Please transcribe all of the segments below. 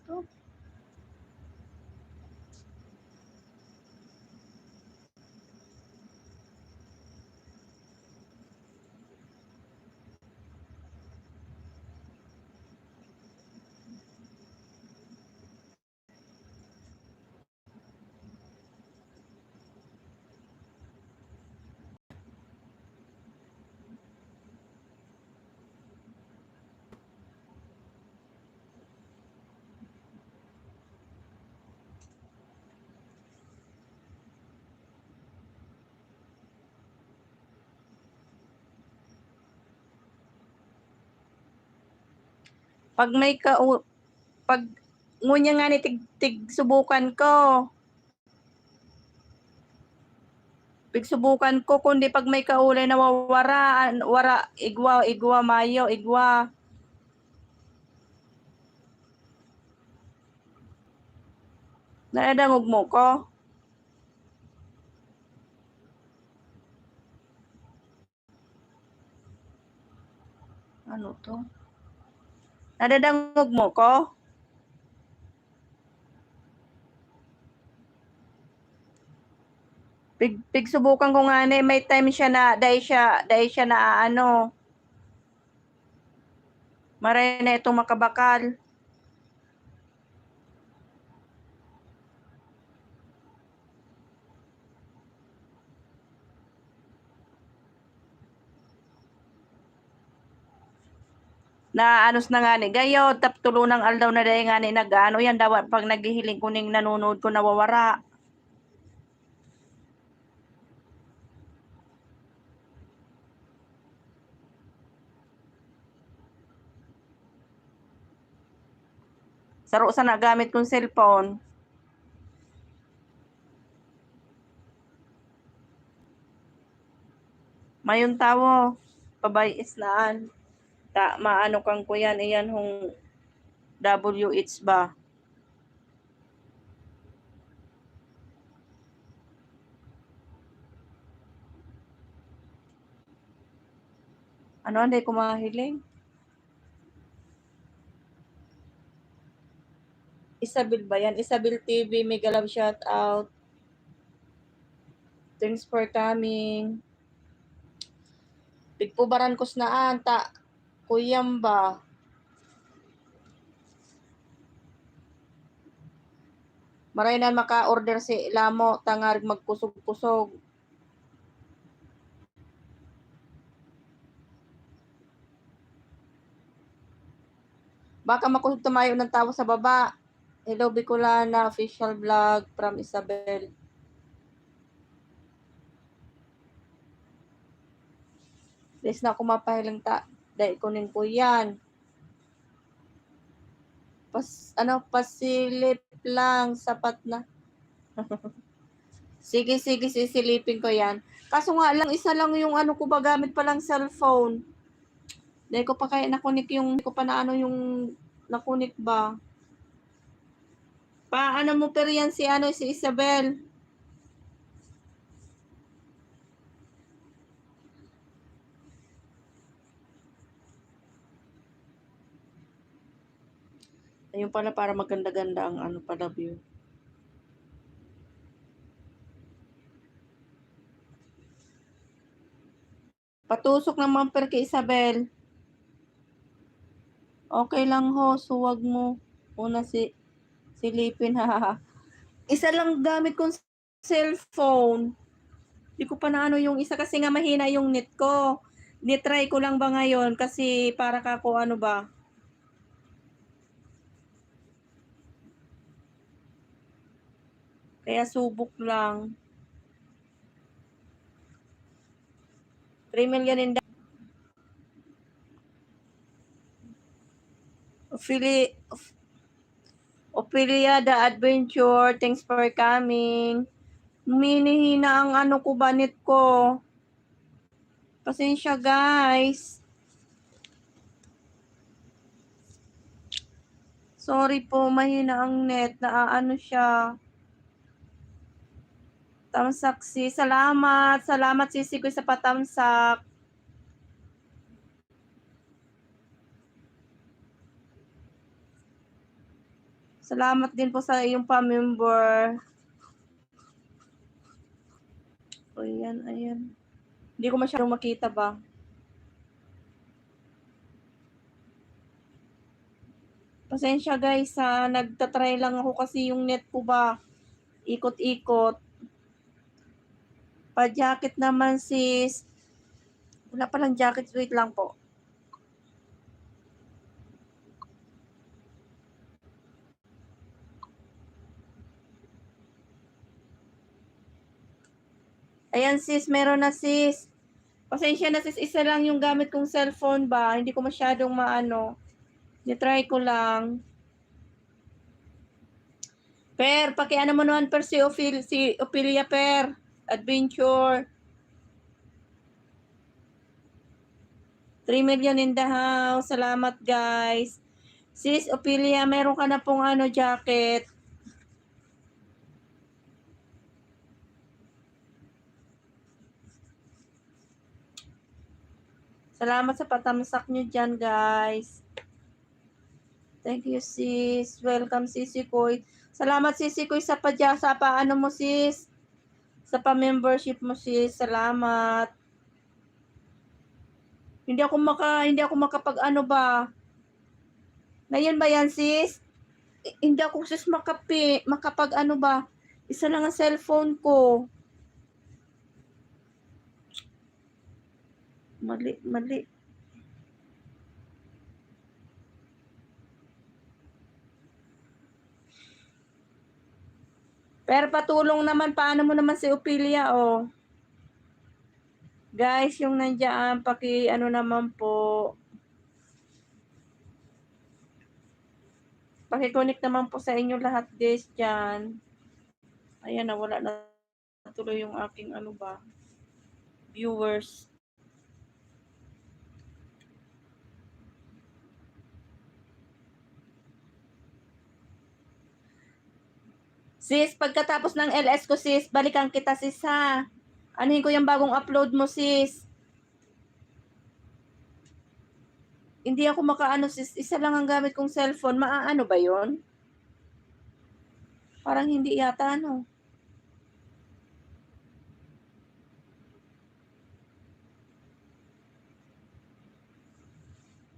Oh. Pag may pag ngunya nga ni tig subukan ko. Subukan ko kundi pag may kaulay na wara igwa mayo igwa. Naradangog mo ko? Ano to? Nadadangog mo ko? Subukan ko nga ni may time siya na dahil siya na ano. Maray na itong makabakal. Na anos na nga ni gayo tap tulunang aldaw na dahil nga ni nagano yan daw pag naghihiling ko ning nanonood ko nawawara. Saro sa nagamit kong cellphone. Mayon tawo pabayis naan. Ta maano kang ko yan iyan hong WH ba? Ano hindi ko mahiling? Isabel ba yan? Isabel TV, mega love shout out. Thanks for coming. Pigpubaran ko snaan ta kuyam ba? Maray na maka-order si Lamo tangar magkusog-kusog. Baka makusog tumayo ng tao sa baba. Hello Bicolana official vlog from Isabel. Please na ako mapahilang ta. Dahil kunin ko yan. Pasilip lang. Sapat na. Sige, sisilipin ko yan. Kaso nga lang, isa lang yung ano ko ba, gamit pa lang cellphone. Dahil ko pa kaya nakunik yung, ko pa na ano yung nakunik ba. Paano mo pero yan si Isabel? Ayun pala para maganda-ganda ang ano pala view. Patusok naman per kay Isabel. Okay lang ho, suwag mo. Una silipin ha. Isa lang gamit kong cellphone. Di ko pa na ano yung isa kasi nga mahina yung net ko. Nitry ko lang ba ngayon kasi para kako ano ba. Kaya subok lang. 3 million in Ophelia the Adventure, thanks for coming. Minihina ang ano ko banit ko. Pasensya guys. Sorry po, mahina ang net. Naaano siya. Tamsak si. Salamat. Salamat sisi ko sa patamsak. Salamat din po sa iyong pa-member. Ayan, ayan. Hindi ko masyadong makita ba? Pasensya guys ha, nagtatry lang ako kasi yung net ko ba, ikot-ikot. Pa-jacket naman sis. Wala palang jacket, wait lang po. Ayan sis, meron na sis. Pasensya na sis, isa lang yung gamit kong cellphone ba, hindi ko masyadong maano. Nitry ko lang. Per, pakiano mo naman per si Ophelia per. Adventure. 3 million in the house. Salamat guys. Sis Ophelia, meron ka na pong ano jacket. Salamat sa patamsak nyo dyan guys. Thank you sis. Welcome Sisi Koy. Salamat Sisi Koy sa paano mo sis. Sa pa-membership mo sis. Salamat. Hindi ako makapag ano ba. Ngayon ba yan sis? Hindi ako sis makapag ano ba. Isa lang ang cellphone ko. Mali. Pero patulong naman, paano mo naman si Ophelia, oh. Guys, yung nandiyan, ano naman po. Paki-connect naman po sa inyo lahat, guys, dyan. Ayan, wala na tuloy yung aking ano ba, viewers. Sis, pagkatapos ng LS ko, sis, balikan kita, sis, ha. Anuhin ko yung bagong upload mo, sis. Hindi ako makaano, sis. Isa lang ang gamit kong cellphone. Maaano ba yon? Parang hindi yata, ano.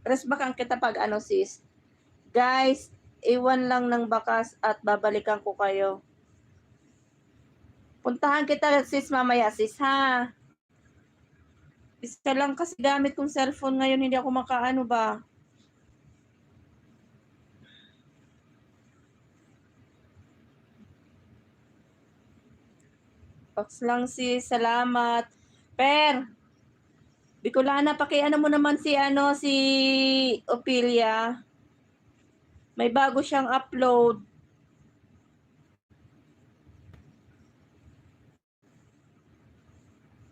Press back kita pag ano, sis. Guys, iwan lang ng bakas at babalikan ko kayo. Puntahan kita sis mamaya sis ha. Isa lang kasi gamit kong cellphone ngayon, hindi ako makaano ba. Box lang sis, salamat. Per, Bicolana, pakiano mo naman si Ophelia. May bago siyang upload.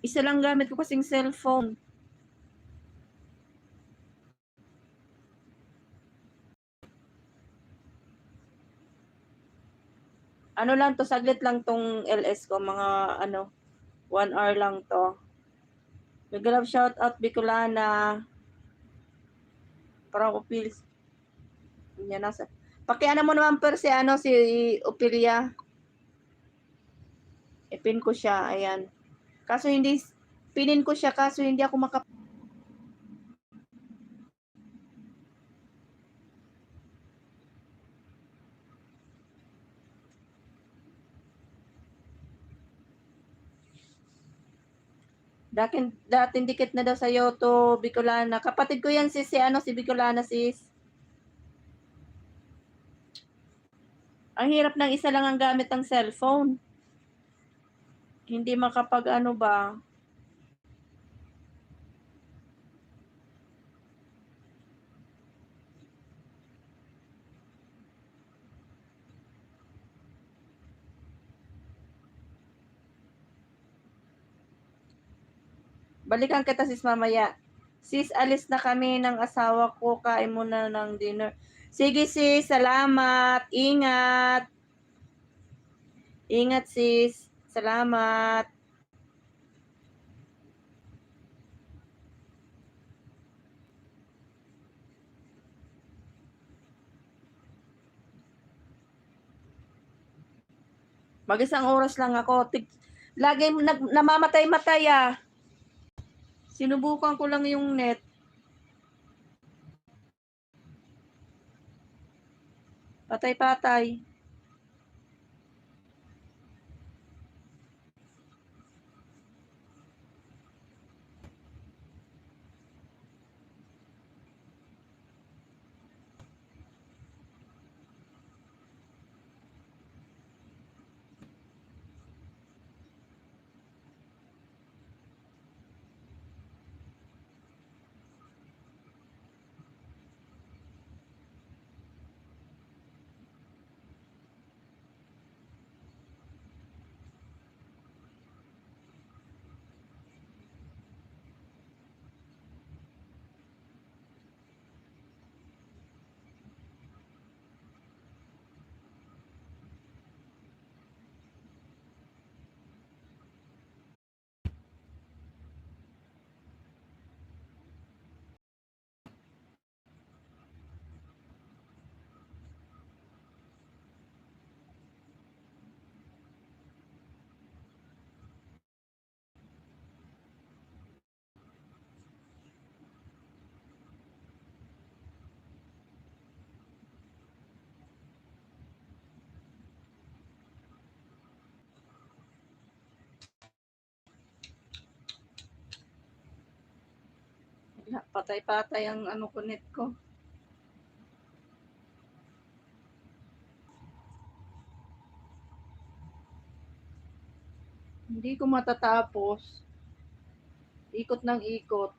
Isa lang gamit ko kasing cellphone. Ano lang to, saglit lang tong LS ko, mga 1 hour lang to. Nag-love shout out Bicolana. Parang Ophelia. Yan nasa. Pakiano mo naman per si Ophelia. Ipin ko siya, ayan. Kaso pinin ko siya kaso hindi ako dating dikit na daw sa to Bicolana. Kapatid ko yan sis, si Bicolana sis. Ang hirap ng isa lang ang gamit ng cellphone. Hindi makapag ano ba. Balikan kita sis mamaya. Sis, alis na kami ng asawa ko. Kain muna ng dinner. Sige sis, salamat. Ingat. Ingat sis. Salamat. Mag-isang oras lang ako. Lagi namamatay-matay ah. Sinubukan ko lang yung net. Patay-patay. Patay-patay ang ano ko net ko. Hindi ko matatapos. Ikot ng ikot.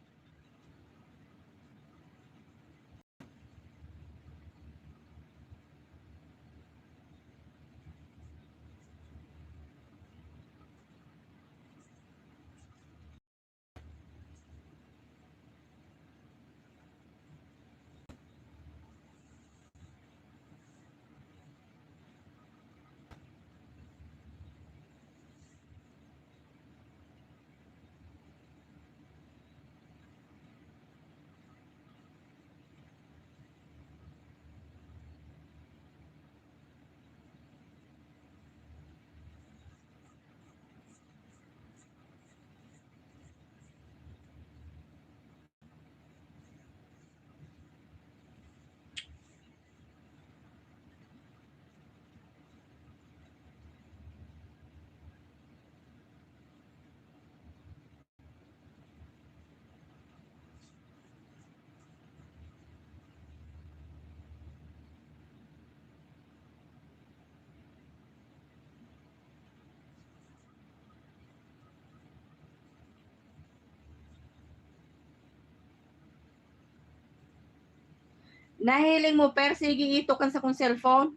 Nahiling mo, per, sige itokan sa kong cellphone.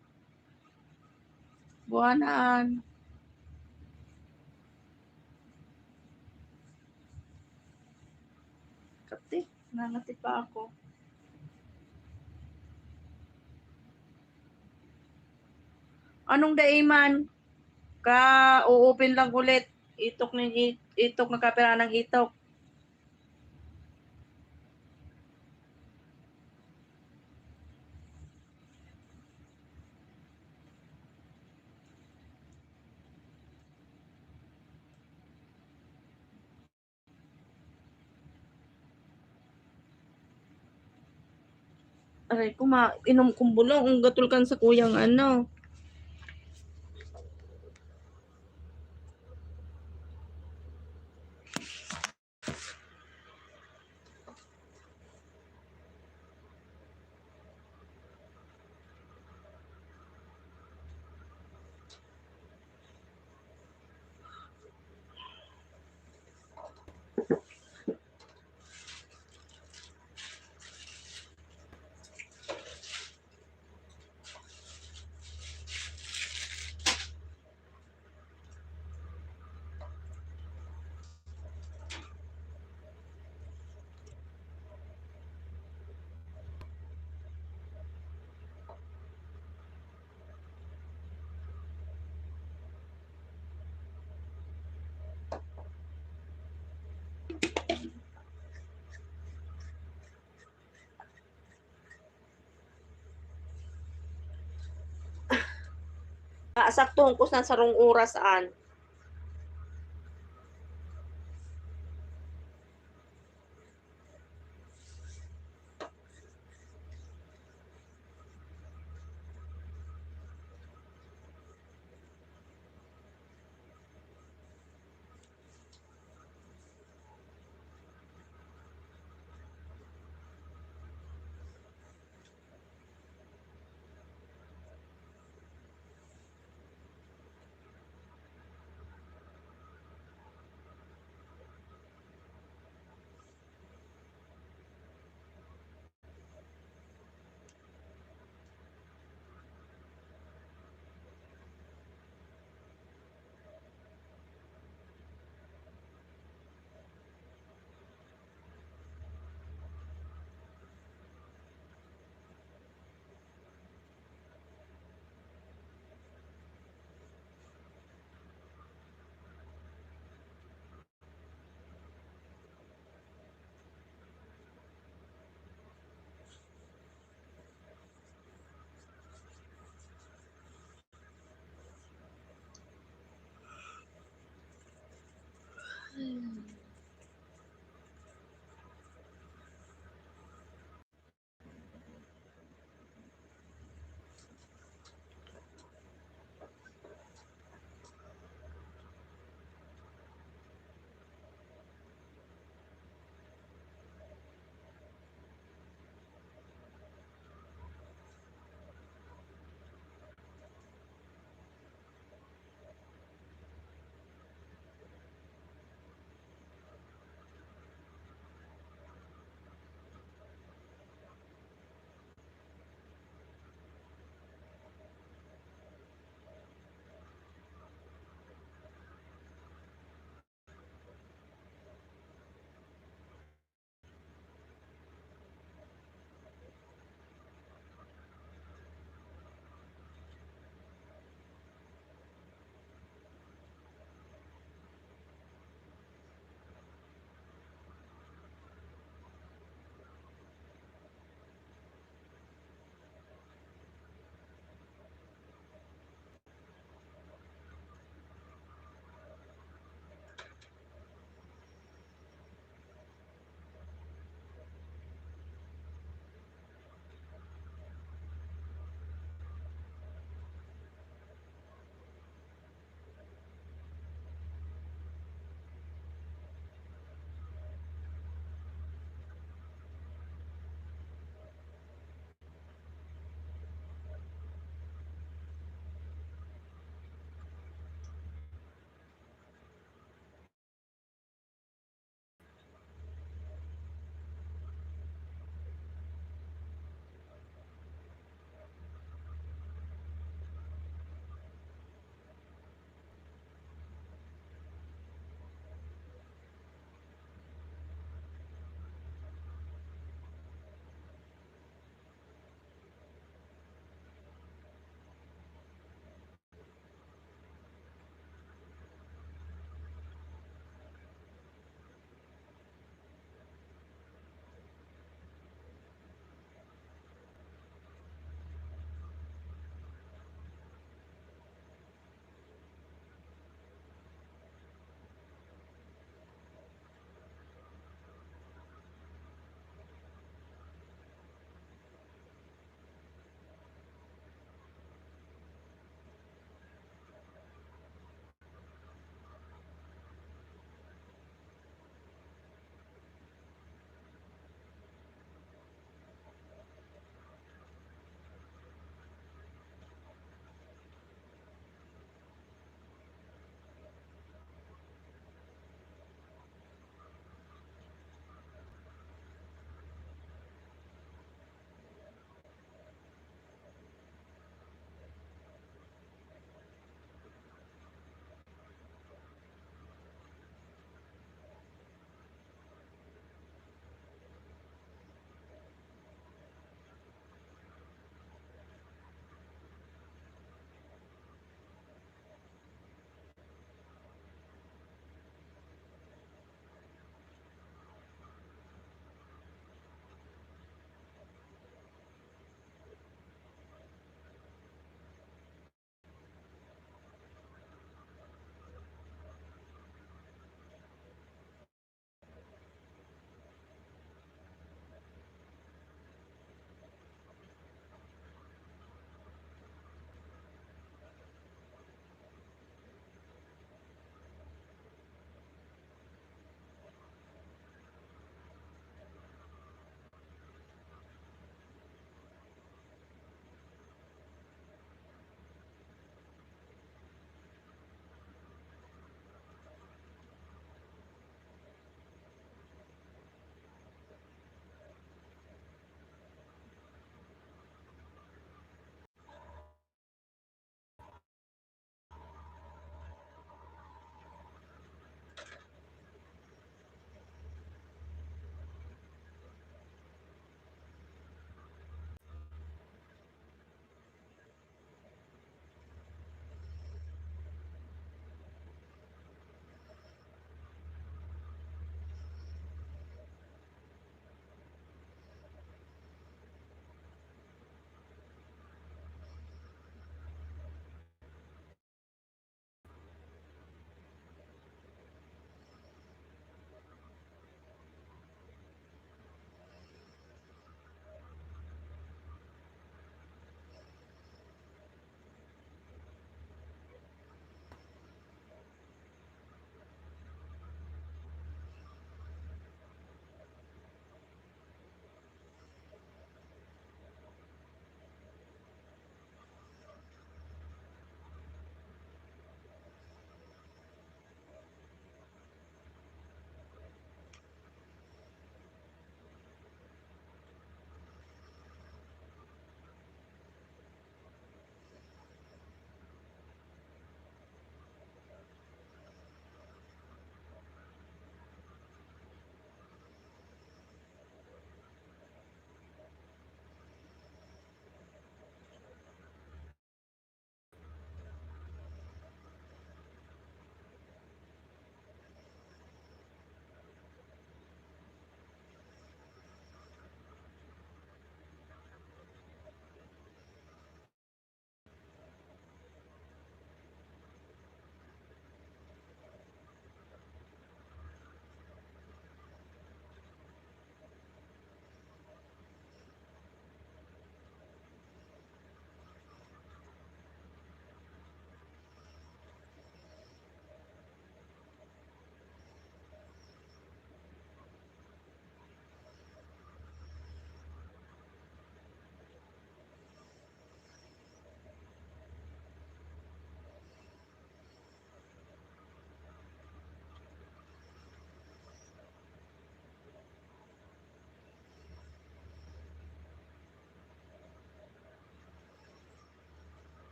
Buwanaan. Kati, nangati pa ako. Anong daiman? Ka-open lang ulit. Itok na kapira ng itok. Aray ko, inom kong bulong. Ang gatulkan sa kuyang ano. saktong kung saan sarong orasaan.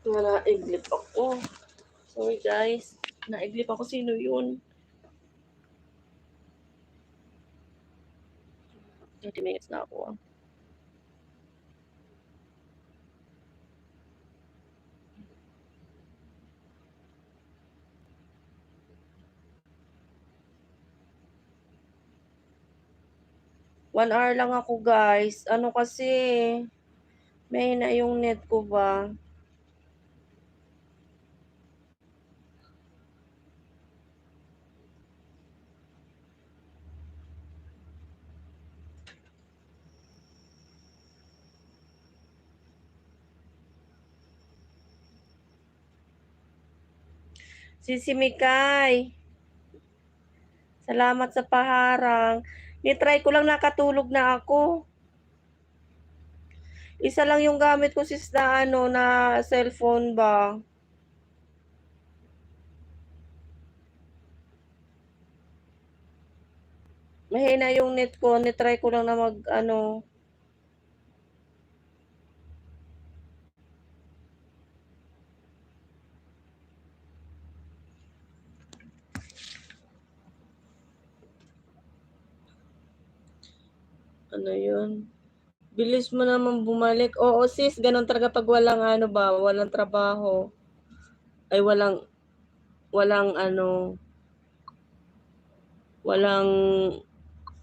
Naiglip ako. Sorry guys. Naiglip ako. Sino yun? 30 minutes na ako. 1 hour lang ako guys. Ano kasi, may na yung net ko ba? Si Mikay. Salamat sa paharang. Nitry ko lang nakatulog na ako. Isa lang yung gamit ko sis na na cellphone ba. Mahina yung net ko. Nitry ko lang na mag ano yun. Bilis mo naman bumalik. Oo sis, ganun talaga pag walang walang trabaho. Ay walang walang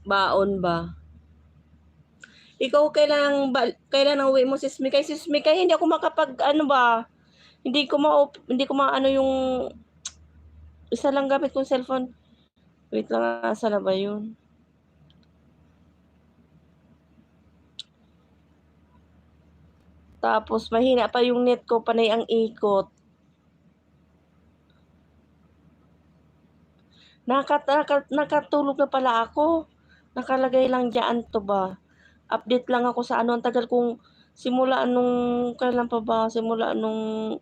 baon ba. Ikaw kailan ang uwi mo sis Mikay? Sis Mikay, hindi ako makapag hindi ko maano yung isa lang gamit kong cellphone. Wait lang, asa na ba yun? Tapos mahina pa yung net ko, panay ang ikot. Nakatulog na pala ako. Nakalagay lang diyan to ba. Update lang ako sa ang tagal kong simula nung kailan pa ba? Simula nung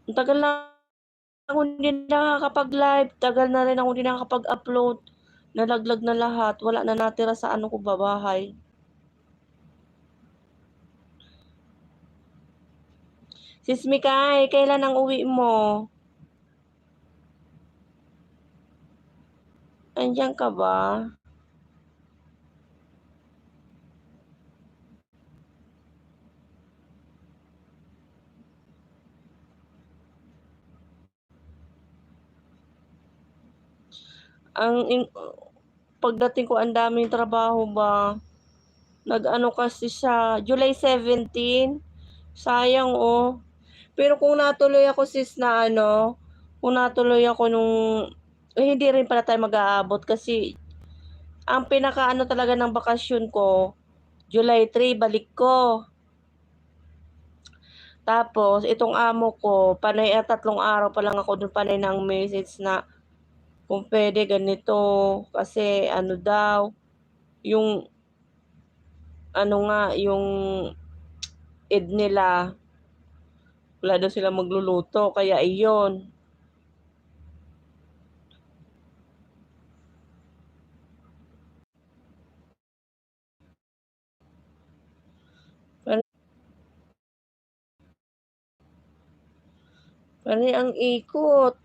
ang tagal na ako hindi nakakapag-live, tagal na rin ako hindi nakakapag-upload. Nalaglag na lahat, wala na natira sa ko ba bahay. Sis Mikay, kailan ang uwi mo? Andiyan ka ba? Pagdating ko ang daming trabaho ba? Nag-ano kasi siya, July 17. Sayang oh. Pero kung natuloy ako sis na kung natuloy ako nung hindi rin pala tayo mag-aabot kasi ang pinaka talaga ng bakasyon ko, July 3 balik ko. Tapos itong amo ko, panay 3 araw pa lang ako doon panay ng message na kung pwede ganito kasi daw yung yung ed nila wala daw sila magluluto kaya iyon. Panay ang ikot.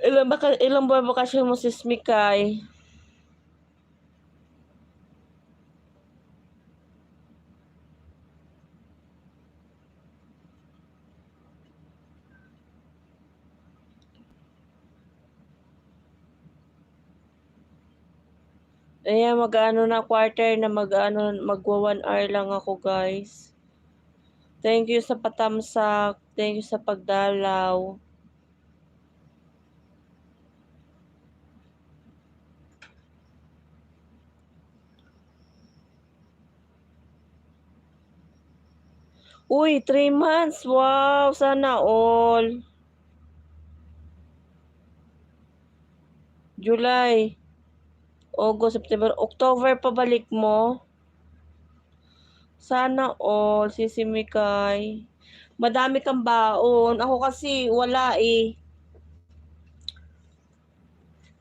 Ilang ba bakasyon mo sis Mikay? Ayan, na quarter na magwa 1 hour lang ako guys. Thank you sa patamsak. Thank you sa pagdalaw. Uy, 3 months. Wow, sana all. July. August, September, October pabalik mo. Sana all, Sisi Mikay. Madami kang baon. Ako kasi wala eh.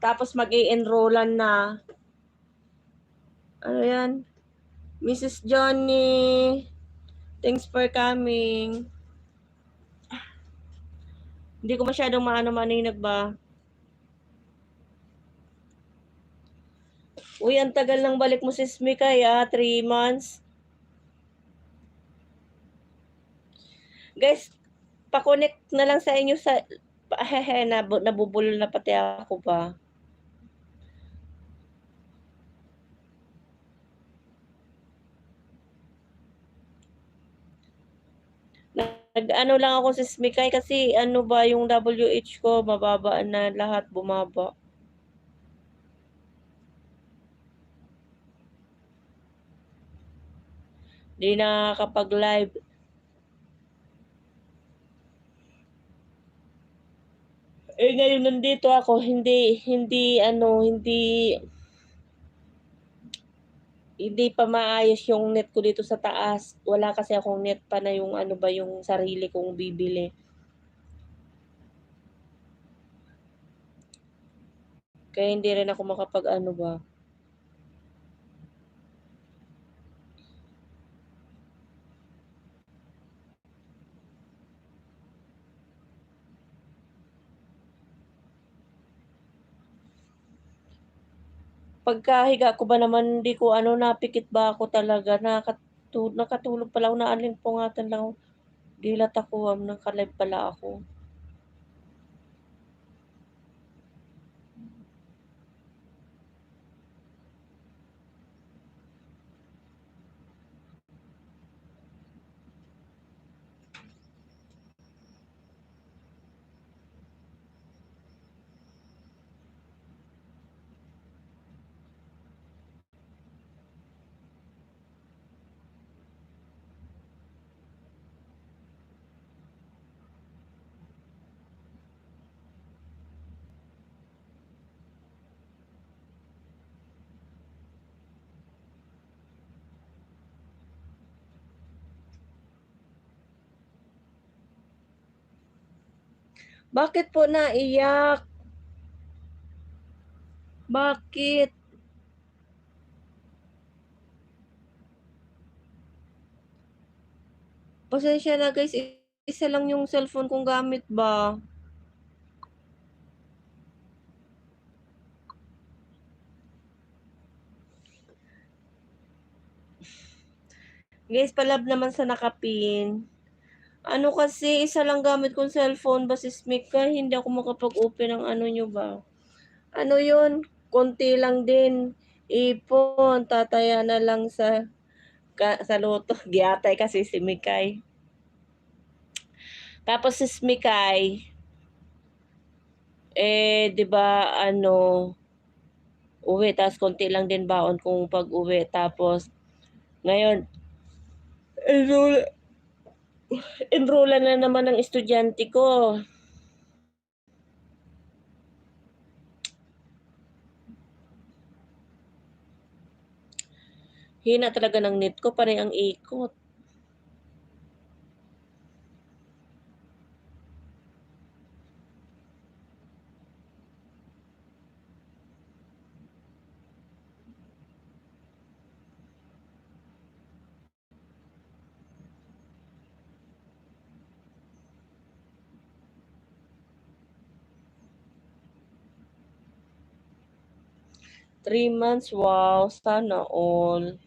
Tapos mag-i-enrollan na. Ano yan? Mrs. Johnny, thanks for coming. Hindi ko masyadong maano-maninag ba? Uy, ang tagal ng balik mo sis Mikay 3 months. Guys, pa-connect na lang sa inyo sa nabubulol na pati ako ba. Nag-ano lang ako sis Mikay kasi ano ba yung WH ko mababa na lahat bumaba. Di nakakapag-live. Ngayon nandito ako, hindi pa maayos yung net ko dito sa taas. Wala kasi akong net pa na yung ano ba yung sarili kong bibili. Kaya hindi rin ako makapag ano ba. Pagkahiga ko ba naman hindi ko ano napikit ba ako talaga nakatulog pala ako naaalimpungatan lang ako. Dilat ako nakalive pala ako. Bakit po naiyak? Bakit? Pasensya na guys, isa lang yung cellphone kong gamit ba? Guys, palab naman sa nakapin. Ano kasi, isa lang gamit kong cellphone ba sis Mika, hindi ako makapag-open ng ano nyo ba? Ano yun? Konti lang din. Ipon, tataya na lang sa loto. Giyatay kasi si Mikay. Tapos si Mikay, 'di ba uwi, tapos konti lang din baon kung pag-uwi. Tapos, ngayon, enroll, enrollan na naman ng estudyante ko. Hina talaga ng net ko, parang ang ikot. Three months, wow, sana all.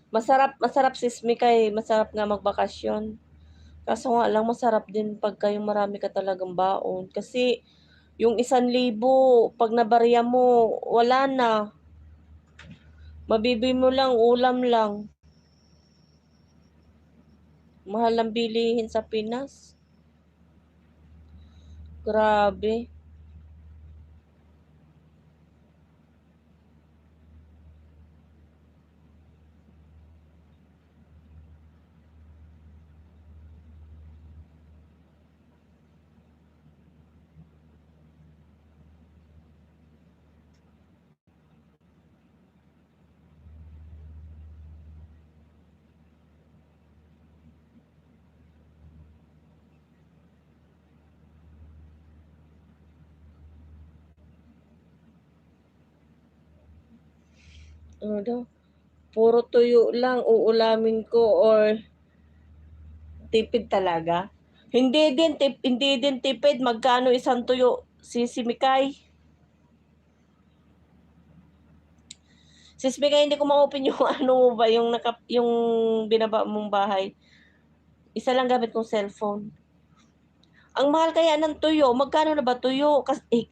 Masarap sis Mikay, masarap nga magbakasyon. Kaso nga lang masarap din pagka yung marami ka talagang baon. Kasi yung 1,000, pag nabarya mo, wala na. Mabibi mo lang, ulam lang. Mahal ang bilihin sa Pinas. Grabe. Ano daw? Puro tuyo lang uulamin ko or tipid talaga? Hindi din tipid. Magkano isang tuyo? Sisimikay. Sisimikay, hindi ko ma-open yung ano mo ba, yung binaba mong bahay. Isa lang gamit kong cellphone. Ang mahal kaya ng tuyo. Magkano na ba tuyo? Kasi,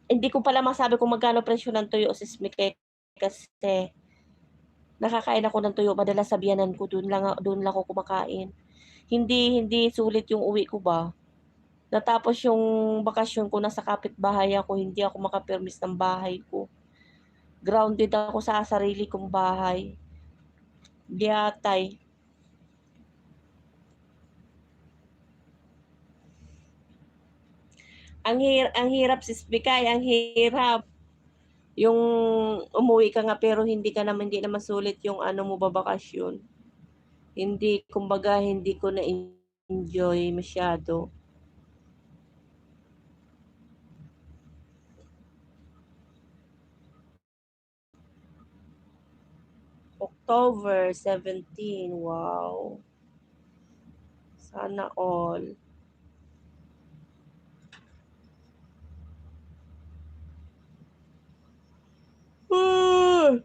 hindi ko pala masabi kung magkano presyo ng tuyo o Sismikay. Kasi nakakain ako ng tuyo. Madalas sa biyanan ko. Doon lang ako kumakain. Hindi sulit yung uwi ko ba. Natapos yung bakasyon ko, nasa kapitbahay ako. Hindi ako makapirmis ng bahay ko. Grounded ako sa sarili kong bahay. Giyatay. Ang hirap Sismikay. Ang hirap. Yung umuwi ka nga pero hindi naman sulit yung ano mo babakasyon. Hindi, kumbaga hindi ko na-enjoy masyado. October 17, wow. Sana all. Ah!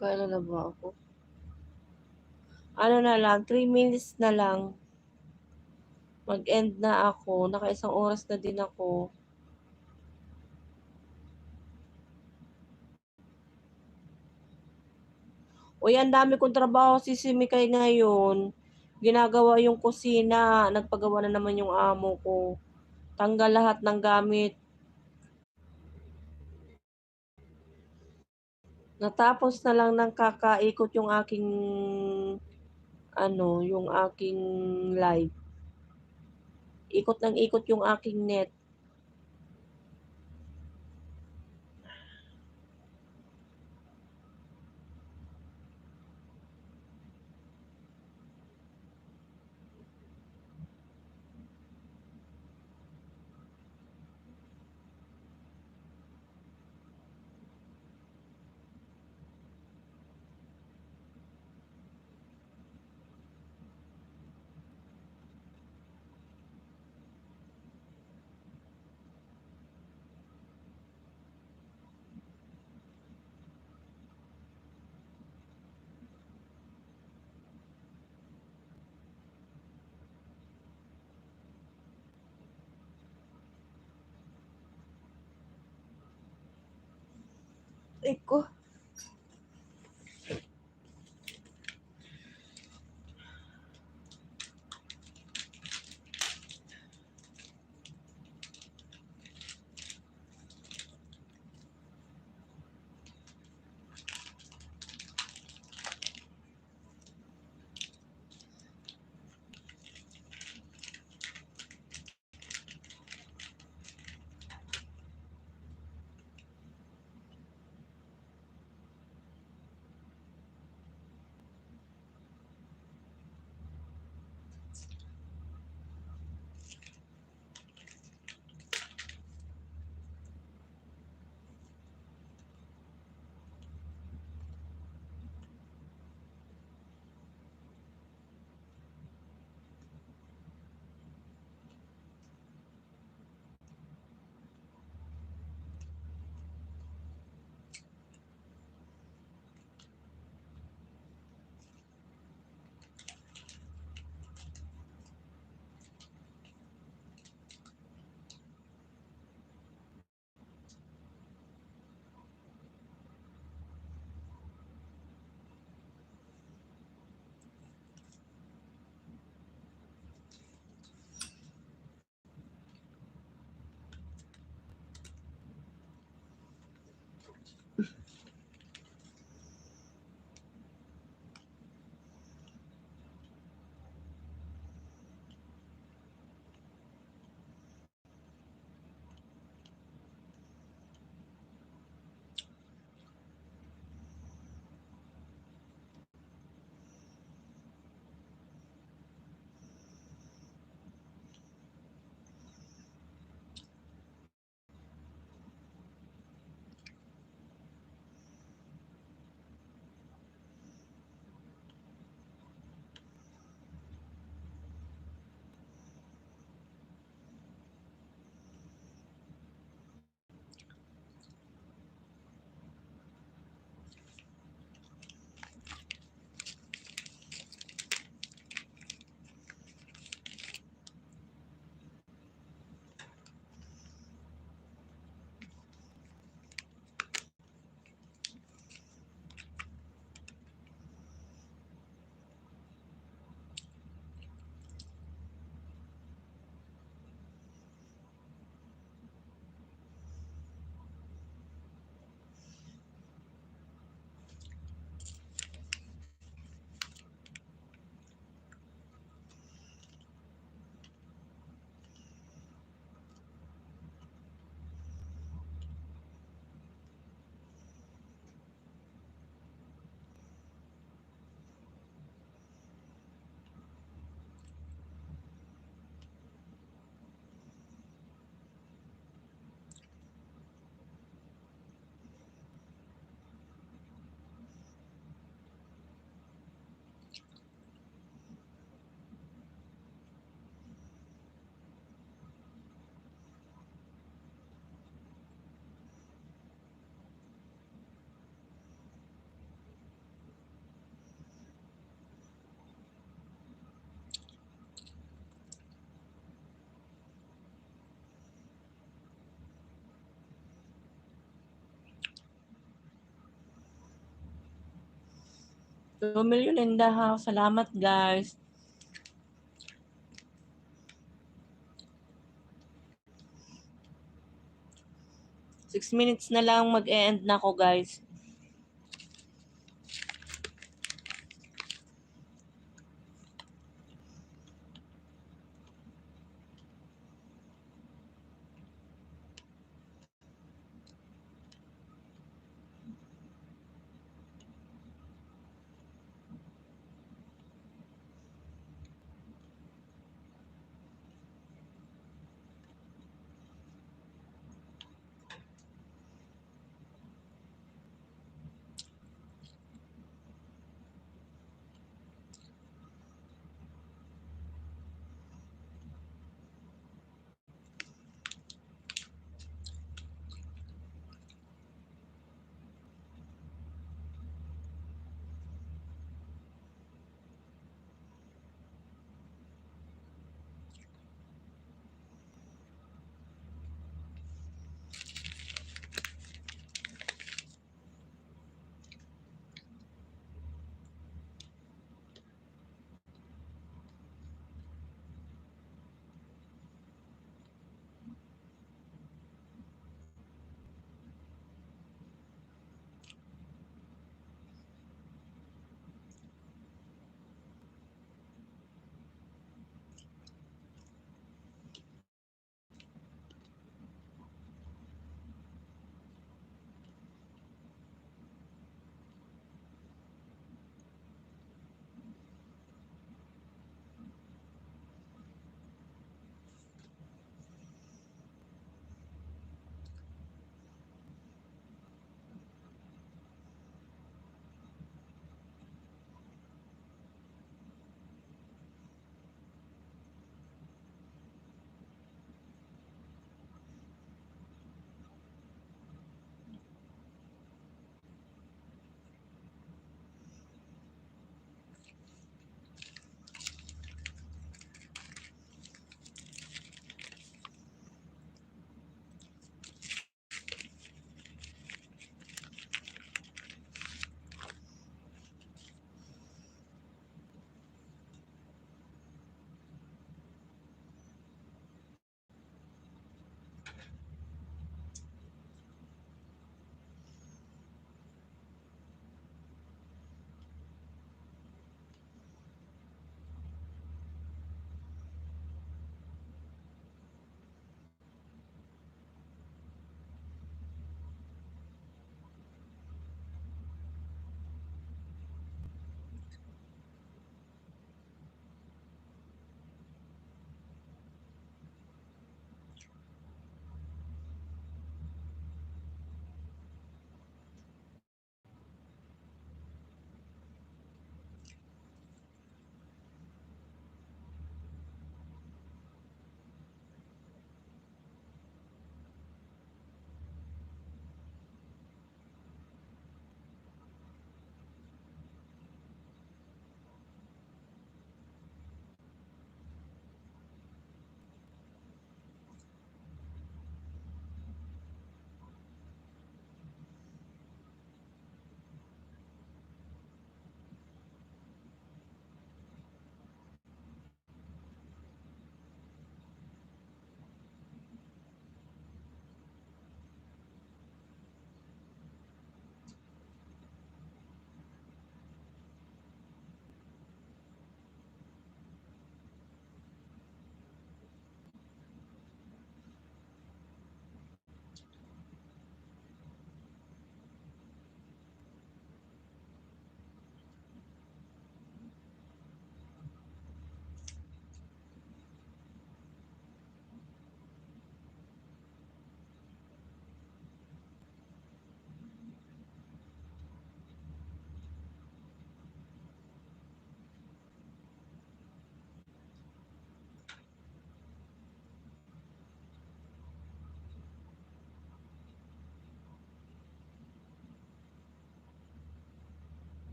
Kailan na ba ako? Ano na lang, 3 minutes na lang. Mag-end na ako. Naka-isang oras na din ako. Uy, ang dami kong trabaho Sismikay ngayon. Ginagawa yung kusina. Nagpagawa na naman yung amo ko. Tanggal lahat ng gamit. Natapos na lang ng kakaikot yung aking yung aking live. Ikot ng ikot yung aking net. Eko. 2 million in the house. Salamat, guys. Six minutes na lang mag-end na ako, guys.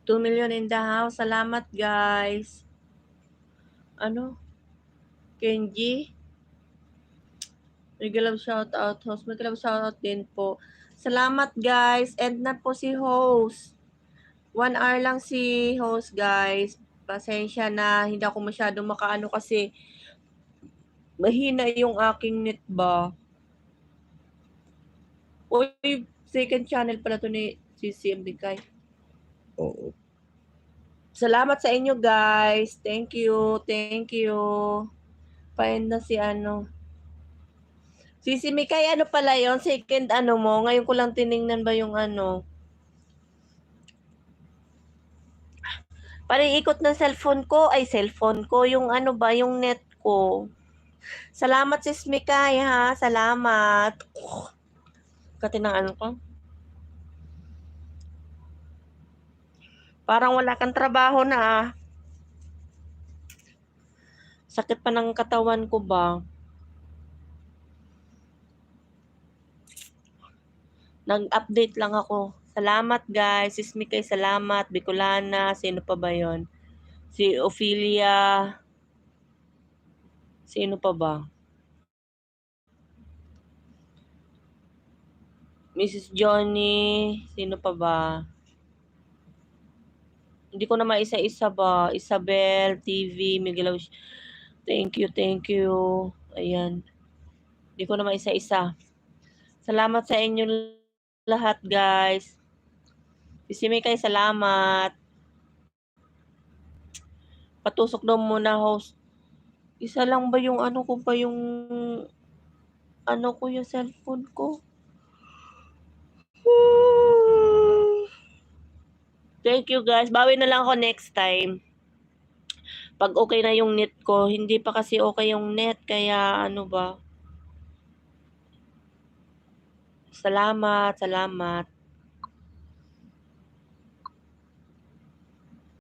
2 million in the house. Salamat, guys. Ano? Kenji? Mega love shoutout, host. Mega love shoutout din po. Salamat, guys. End na po si host. 1 hour lang si host, guys. Pasensya na. Hindi ako masyadong makaano kasi mahina yung aking net ba. Uy, second channel pala to ni CCMB Kai. Oo. Salamat sa inyo, guys. Thank you. Thank you. Paend na si ano. Sisi Mikay, ano pala yon? Second ano mo? Ngayon ko lang tiningnan ba yung ano? Parang ikot ng cellphone ko. Ay, cellphone ko. Yung ano ba? Yung net ko. Salamat, sis Mikay, ha? Salamat. Katinang ano ko? Parang wala kang trabaho na, ah. Sakit pa ng katawan ko ba? Nag-update lang ako. Salamat, guys. Sis Mikay, salamat. Bicolana. Sino pa ba yon? Si Ophelia. Sino pa ba? Mrs. Johnny. Sino pa ba? Hindi ko na maisa-isa ba. Isabel, TV, Miguel. Thank you, thank you. Ayan. Hindi ko na maisa-isa. Salamat sa inyo lahat, guys. Si Mikay, salamat. Patusok daw muna, host. Isa lang ba yung ano ko pa yung ano ko yung cellphone ko? Thank you, guys. Bawi na lang ako next time. Pag okay na yung net ko, hindi pa kasi okay yung net, kaya ano ba? Salamat, salamat.